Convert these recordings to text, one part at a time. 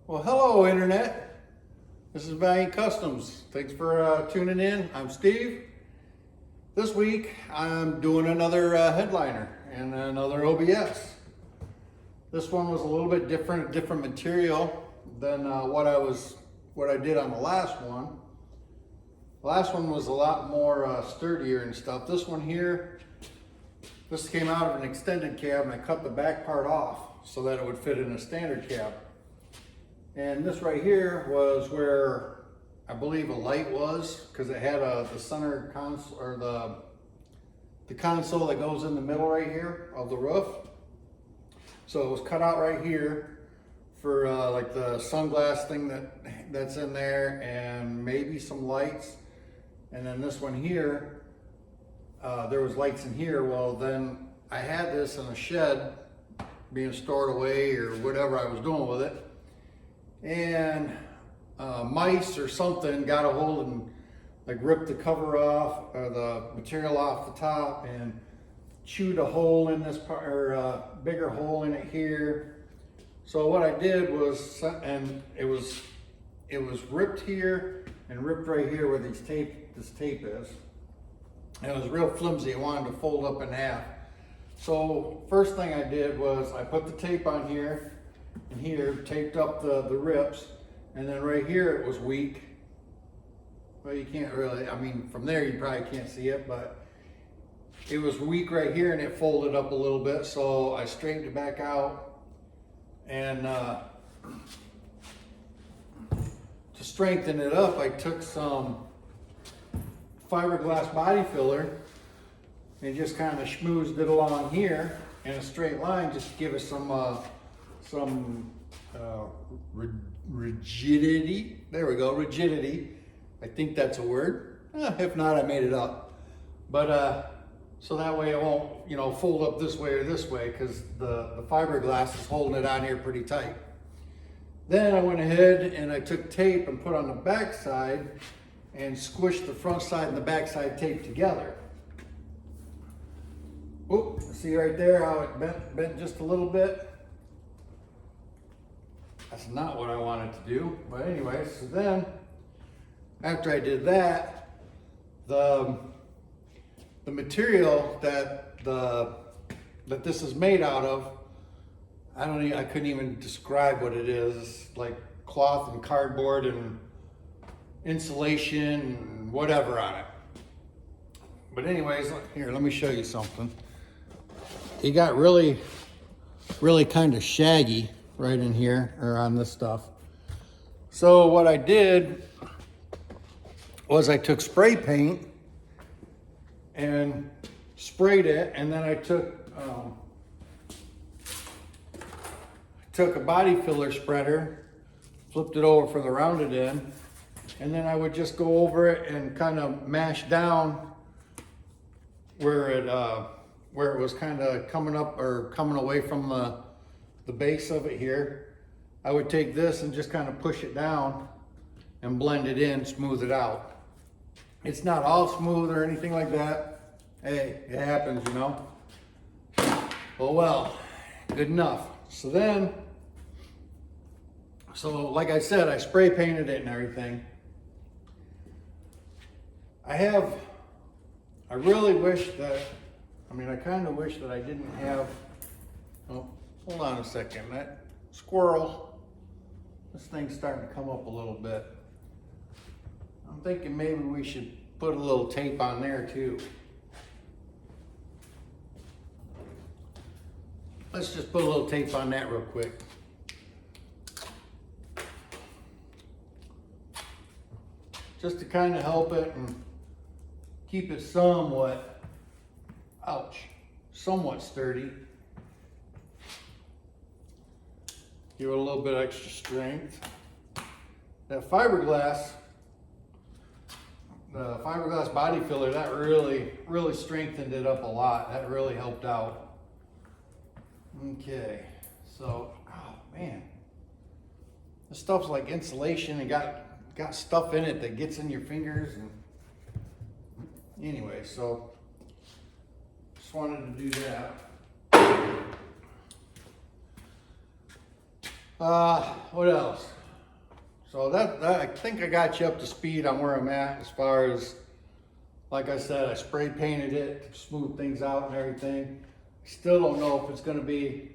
Well, hello, Internet. This is Valiant Customs. Thanks for tuning in. I'm Steve. This week, I'm doing another headliner and another OBS. This one was a little bit different material than what I did on the last one. The last one was a lot more sturdier and stuff. This one here, this came out of an extended cab, and I cut the back part off so that it would fit in a standard cab. And this right here was where I believe a light was, because it had the center console, or the console that goes in the middle right here of the roof. So it was cut out right here for like the sunglass thing that's in there, and maybe some lights. And then this one here, there was lights in here. Well, then I had this in a shed being stored away or whatever I was doing with it. And mice or something got a hold and like ripped the cover off, or the material off the top, and chewed a hole in this part, or a bigger hole in it here. So what I did was, and it was ripped here and ripped right here where this tape is. And it was real flimsy. I wanted to fold up in half. So first thing I did was I put the tape on here and here, taped up the rips, and then right here it was weak. Well, you can't really, I mean, from there you probably can't see it, but it was weak right here, and it folded up a little bit, so I straightened it back out. And to strengthen it up, I took some fiberglass body filler and just kind of schmoozed it along here in a straight line, just to give it some rigidity. There we go, rigidity. I think that's a word. If not, I made it up. But so that way it won't, fold up this way or this way, because the fiberglass is holding it on here pretty tight. Then I went ahead and I took tape and put on the back side and squished the front side and the back side tape together. Oop, see right there how it bent just a little bit? That's not what I wanted to do. But anyway, so then after I did that, the material that this is made out of, I couldn't even describe what it is. It's like cloth and cardboard and insulation and whatever on it. But anyways, here, let me show you something. It got really kind of shaggy right in here, or on this stuff. So what I did was I took spray paint and sprayed it, and then I took a body filler spreader, flipped it over for the rounded end, and then I would just go over it and kind of mash down where it was kind of coming up or coming away from the base of it here. I would take this and just kind of push it down and blend it in, smooth it out. It's not all smooth or anything like that. Hey, it happens, Well, good enough. So like I said, I spray painted it and everything. I really wish that, I kind of wish that I didn't have, oh, hold on a second, that squirrel, this thing's starting to come up a little bit. I'm thinking maybe we should put a little tape on there too. Let's just put a little tape on that real quick. Just to kind of help it and keep it somewhat, somewhat sturdy. Give it a little bit extra strength. That fiberglass, the fiberglass body filler, that really strengthened it up a lot. That really helped out. Okay, so, oh man, this stuff's like insulation and got stuff in it that gets in your fingers. And anyway, so just wanted to do that. What else? So that I think I got you up to speed on where I'm at as far as, like I said, I spray painted it to smooth things out and everything. Still don't know if it's going to be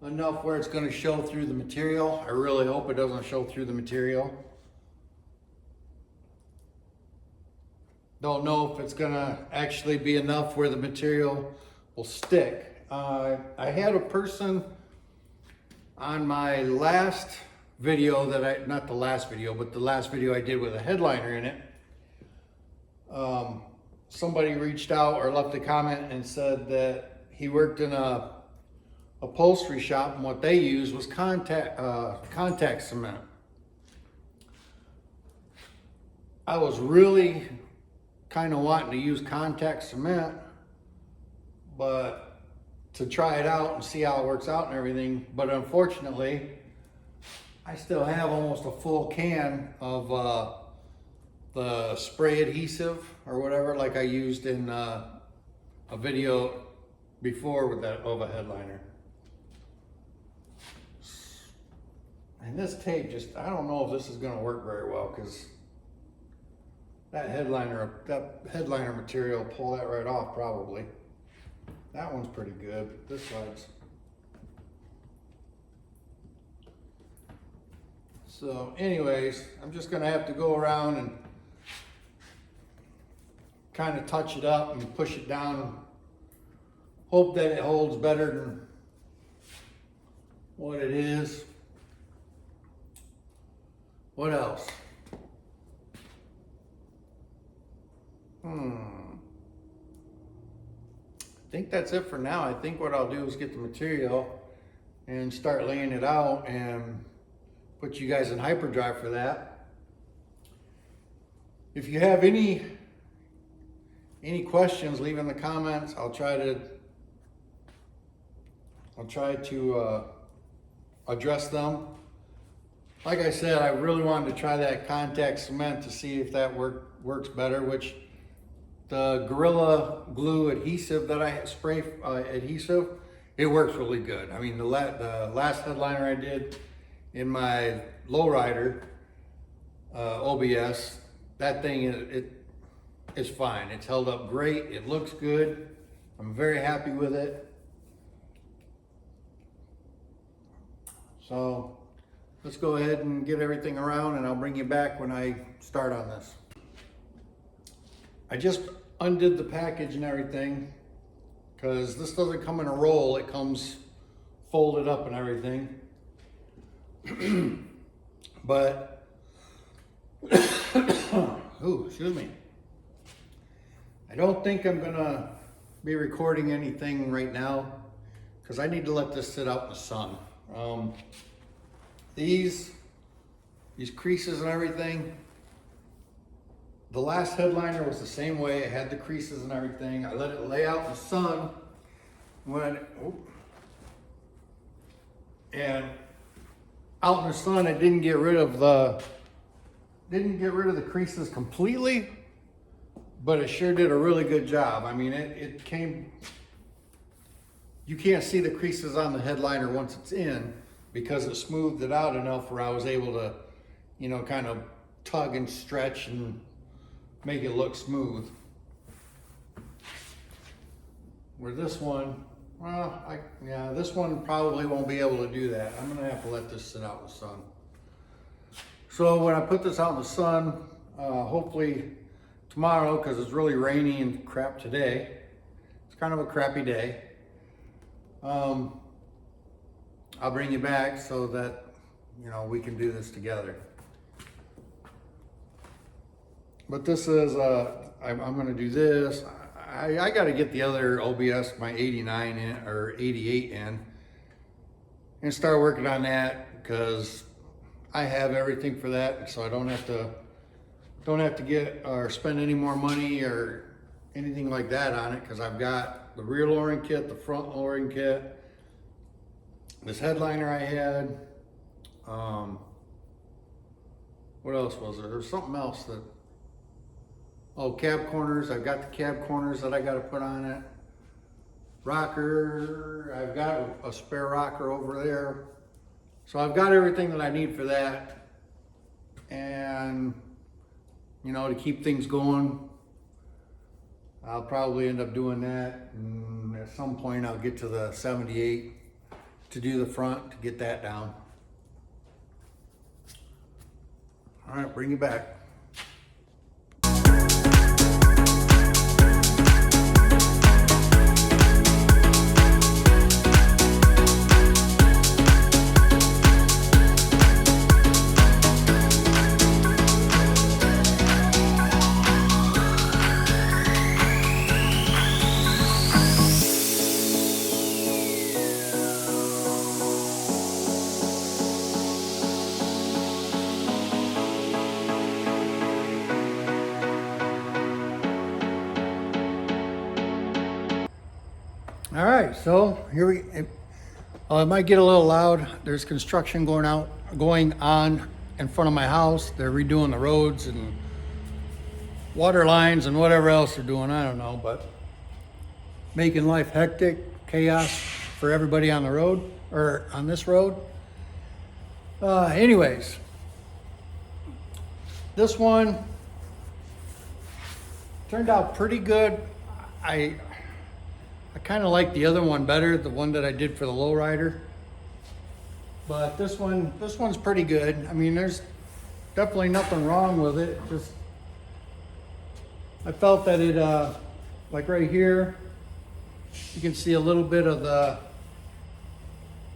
enough where it's going to show through the material. I really hope it doesn't show through the material. Don't know if it's going to actually be enough where the material will stick. I had a person on my last video that not the last video, but the last video I did with a headliner in it. Somebody reached out or left a comment and said that he worked in a upholstery shop and what they used was contact cement. I was really kind of wanting to use contact cement, but to try it out and see how it works out and everything. But unfortunately, I still have almost a full can of the spray adhesive or whatever, like I used in a video before with that of a headliner. And this tape just, I don't know if this is going to work very well, because that headliner material, pull that right off probably. That one's pretty good, but this side's. So anyways, I'm just gonna have to go around and kind of touch it up and push it down and hope that it holds better than what it is. What else? I think that's it for now. I think what I'll do is get the material and start laying it out and put you guys in hyperdrive for that. If you have any questions, leave in the comments. I'll try to address them. Like I said, I really wanted to try that contact cement to see if that works better, which the Gorilla Glue adhesive that I spray adhesive, it works really good. I mean, the last headliner I did in my lowrider OBS, that thing it's fine. It's held up great. It looks good. I'm very happy with it. So let's go ahead and get everything around, and I'll bring you back when I start on this. I just undid the package and everything, because this doesn't come in a roll. It comes folded up and everything. But, ooh, excuse me. I don't think I'm gonna be recording anything right now, because I need to let this sit out in the sun. These creases and everything, the last headliner was the same way. It had the creases and everything. I let it lay out in the sun and out in the sun, I didn't get rid of the creases completely, but it sure did a really good job. I mean, it came, you can't see the creases on the headliner once it's in, because it smoothed it out enough where I was able to, you know, kind of tug and stretch and make it look smooth. Where this one, well, this one probably won't be able to do that. I'm gonna have to let this sit out in the sun. So when I put this out in the sun, hopefully tomorrow, because it's really rainy and crap today, it's kind of a crappy day, I'll bring you back so that, you know, we can do this together. But this is, I'm gonna do this. I gotta get the other OBS, my 89 in, or 88 in, and start working on that, because I have everything for that, so I don't have to get or spend any more money or anything like that on it, because I've got the rear lowering kit, the front lowering kit, this headliner I had. What else was there? There's something else that, oh, cab corners. I've got the cab corners that I got to put on it. Rocker, I've got a spare rocker over there. So I've got everything that I need for that. And, you know, to keep things going, I'll probably end up doing that. And at some point I'll get to the 78 to do the front, to get that down. All right, bring you back. All right, so here it might get a little loud. There's construction going on in front of my house. They're redoing the roads and water lines and whatever else they're doing. I don't know, but making life hectic, chaos for everybody on the road, or on this road. Anyways, this one turned out pretty good. I kind of like the other one better, the one that I did for the lowrider. But this one's pretty good. I mean, there's definitely nothing wrong with it. Just, I felt that it, like right here, you can see a little bit of the,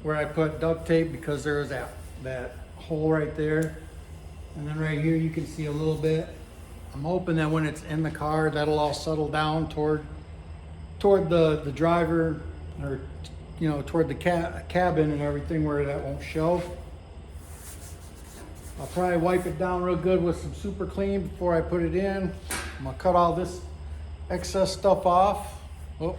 where I put duct tape, because there was that hole right there. And then right here, you can see a little bit. I'm hoping that when it's in the car, that'll all settle down toward the driver, or, you know, toward the cabin and everything, where that won't show. I'll probably wipe it down real good with some super clean before I put it in. I'm gonna cut all this excess stuff off. Well,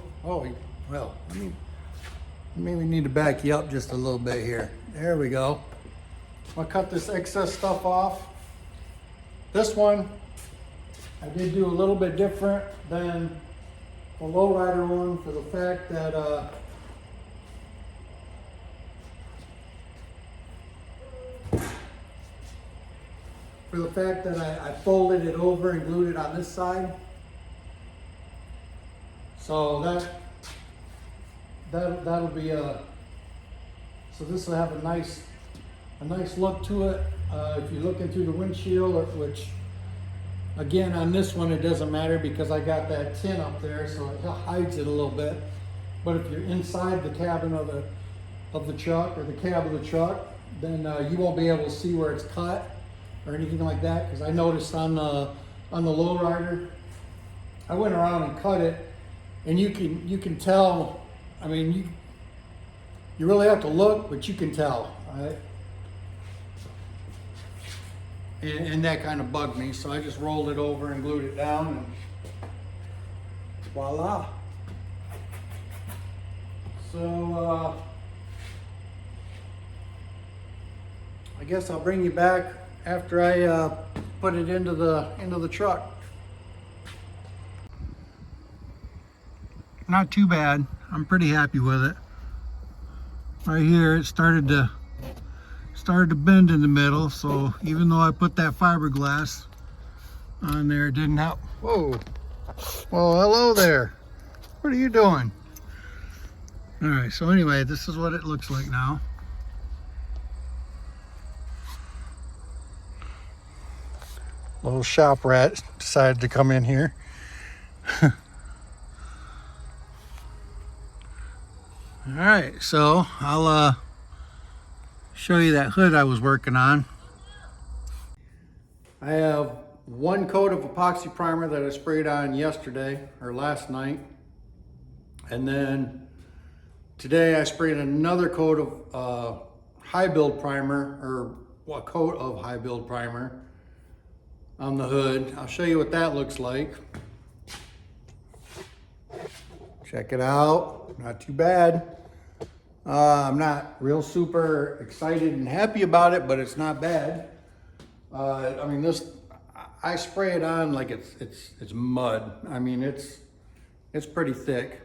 maybe we need to back you up just a little bit here. There we go. I'll cut this excess stuff off. This one, I did do a little bit different than the lowrider one, for the fact that I folded it over and glued it on this side. So that'll be so this will have a nice look to it. If you're looking through the windshield, which again, on this one, it doesn't matter because I got that tin up there, so it hides it a little bit. But if you're inside the cabin of the truck, or the cab of the truck, then you won't be able to see where it's cut or anything like that. Because I noticed on the lowrider, I went around and cut it, and you can tell. I mean, you really have to look, but you can tell, right? And that kind of bugged me, so I just rolled it over and glued it down, and voila. So I guess I'll bring you back after I put it into the truck. Not too bad. I'm pretty happy with it. Right here, it started to bend in the middle, so even though I put that fiberglass on there, it didn't help. Whoa. Well, hello there. What are you doing? All right, so anyway, this is what it looks like now. Little shop rat decided to come in here. All right, so I'll show you that hood I was working on. I have one coat of epoxy primer that I sprayed on yesterday, or last night. And then today I sprayed another coat of high build primer, or a coat of high build primer on the hood. I'll show you what that looks like. Check it out, not too bad. I'm not real super excited and happy about it, but it's not bad. I mean, I spray it on like it's mud. I mean, it's pretty thick,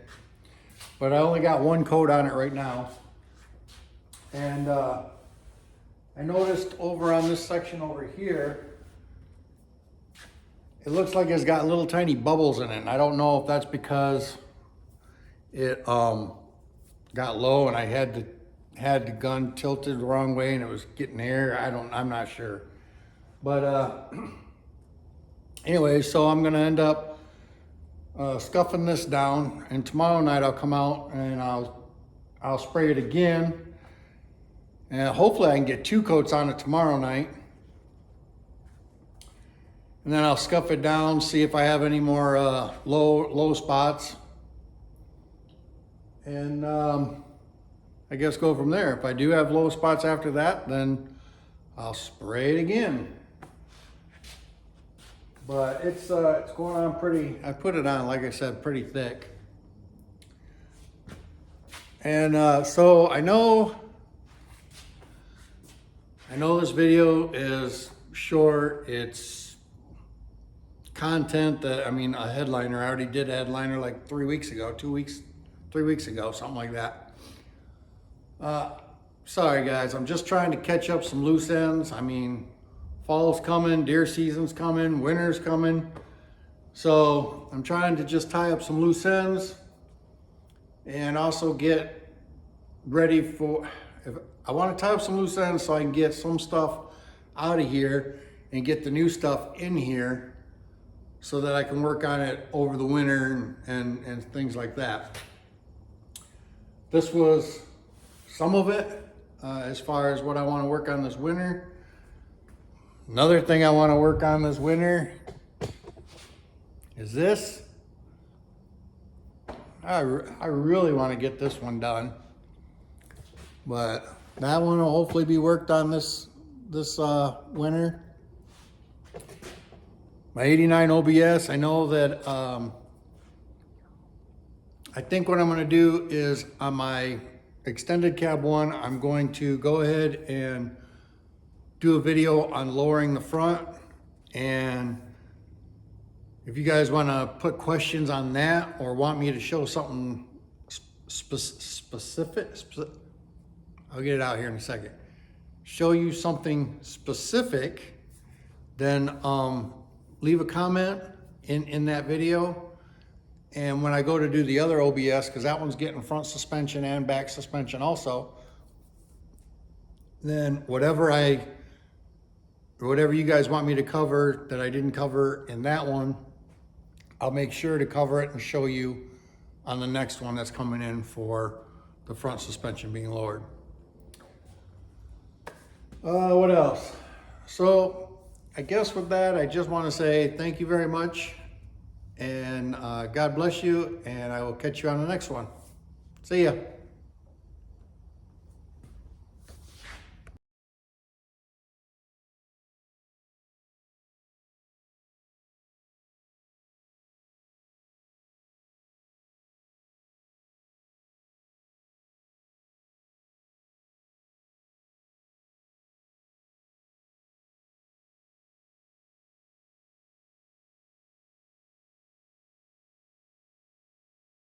but I only got one coat on it right now. And I noticed over on this section over here, it looks like it's got little tiny bubbles in it. And I don't know if that's because it got low and I had the gun tilted the wrong way and it was getting air. I'm not sure. But anyway, so I'm gonna end up scuffing this down, and tomorrow night I'll come out and I'll spray it again. And hopefully I can get 2 coats on it tomorrow night. And then I'll scuff it down, see if I have any more low spots. And I guess go from there. If I do have low spots after that, then I'll spray it again. But it's going on pretty, I put it on, like I said, pretty thick. And so I know this video is short. It's content that, I mean, a headliner. I already did a headliner like 3 weeks ago, 3 weeks ago, something like that. Sorry guys, I'm just trying to catch up some loose ends. I mean, fall's coming, deer season's coming, winter's coming. So I'm trying to just tie up some loose ends and also get ready for, I want to tie up some loose ends so I can get some stuff out of here and get the new stuff in here so that I can work on it over the winter and things like that. This was some of it as far as what I want to work on this winter. Another thing I want to work on this winter is this. I really want to get this one done, but that one will hopefully be worked on this winter. My 89 OBS, I know that I think what I'm going to do is on my extended cab one, I'm going to go ahead and do a video on lowering the front. And if you guys want to put questions on that or want me to show something specific, I'll get it out here in a second. Show you something specific, then leave a comment in that video. And when I go to do the other OBS, because that one's getting front suspension and back suspension also, then whatever you guys want me to cover that I didn't cover in that one, I'll make sure to cover it and show you on the next one that's coming in for the front suspension being lowered. What else? So I guess with that, I just want to say thank you very much. And God bless you, and I will catch you on the next one. See ya.